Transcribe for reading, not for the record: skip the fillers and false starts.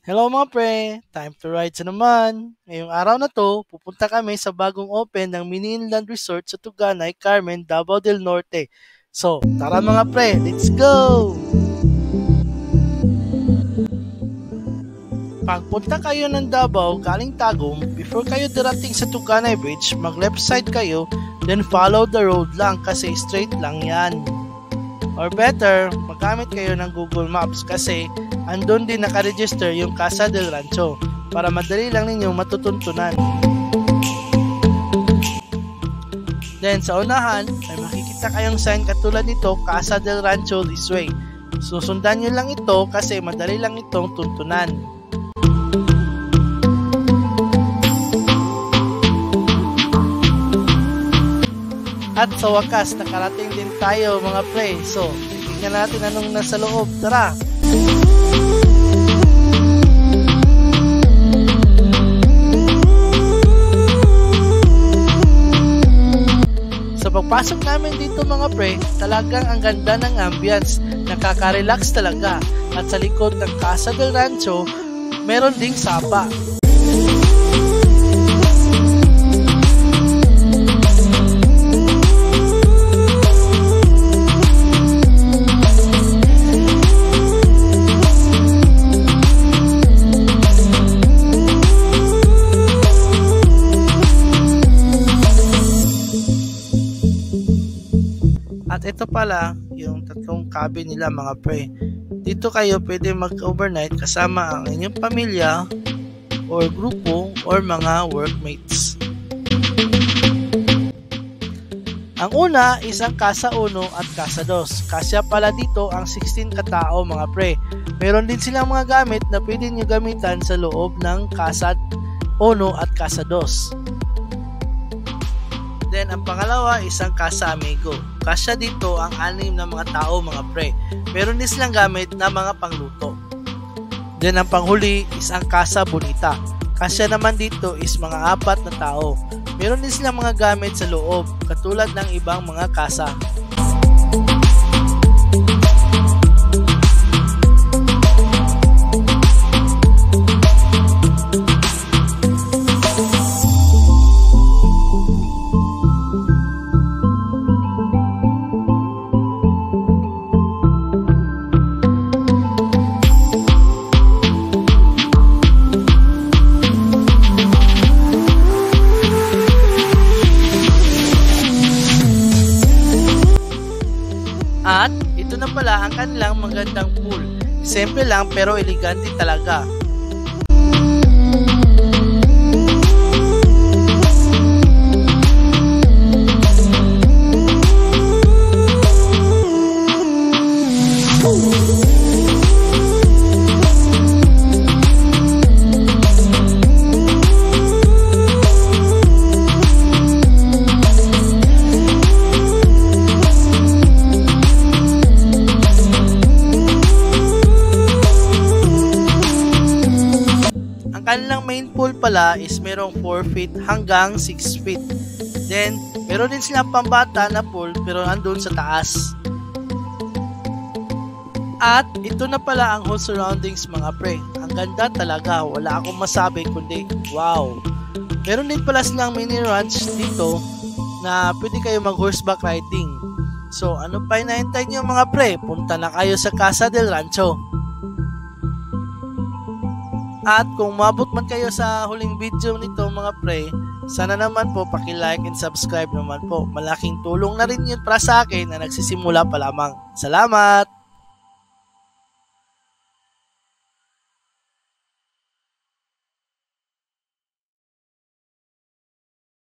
Hello mga pre! Time to ride sa naman! Ngayong araw na to, pupunta kami sa bagong open ng Mini Inland Resort sa Tuganay, Carmen, Davao del Norte. So, tara mga pre, let's go! Pagpunta kayo ng Davao galing Tagum, before kayo darating sa Tuganay Bridge, mag left side kayo, then follow the road lang kasi straight lang yan. Or better, magamit kayo ng Google Maps kasi andun din nakaregister yung Casa del Rancho para madali lang ninyong matutuntunan. Then sa unahan, ay makikita kayong sign katulad nito, Casa del Rancho this way. Susundan nyo lang ito kasi madali lang itong tuntunan. At sa wakas, nakarating din tayo mga pre. So, tingnan natin anong nasa loob. Tara! Sa pagpasok namin dito mga pre, talagang ang ganda ng ambience. Nakaka-relax talaga. At sa likod ng Casa del Rancho, meron ding sapa. At ito pala yung tatlong cabin nila mga pre. Dito kayo pwede mag-overnight kasama ang inyong pamilya or grupo or mga workmates. Ang una is ang Casa 1 at Casa 2. Kasya pala dito ang 16 katao mga pre. Meron din silang mga gamit na pwede nyo gamitan sa loob ng Casa 1 at Casa 2. Then, ang pangalawa, isang Casa Amigo. Kasya dito ang 6 na mga tao mga pre. Meron din silang gamit na mga pangluto. Then, ang panghuli is ang Casa Bonita. Kasya naman dito is mga 4 na tao. Meron din silang mga gamit sa loob, katulad ng ibang mga kasa. At ito na pala ang kanilang magandang pool. Simple lang pero elegante talaga. Kanilang main pool pala is merong 4 feet hanggang 6 feet. Then, meron din silang pambata na pool pero andun sa taas. At ito na pala ang whole surroundings mga pre. Ang ganda talaga. Wala akong masabi kundi wow. Meron din pala silang mini ranch dito na pwede kayo mag horseback riding. So, ano pa hinahintay nyo mga pre? Punta na kayo sa Casa del Rancho. At kung mabot man kayo sa huling video nito mga pre, sana naman po paki-like and subscribe naman po. Malaking tulong na rin yun para sa akin na nagsisimula pa lamang. Salamat!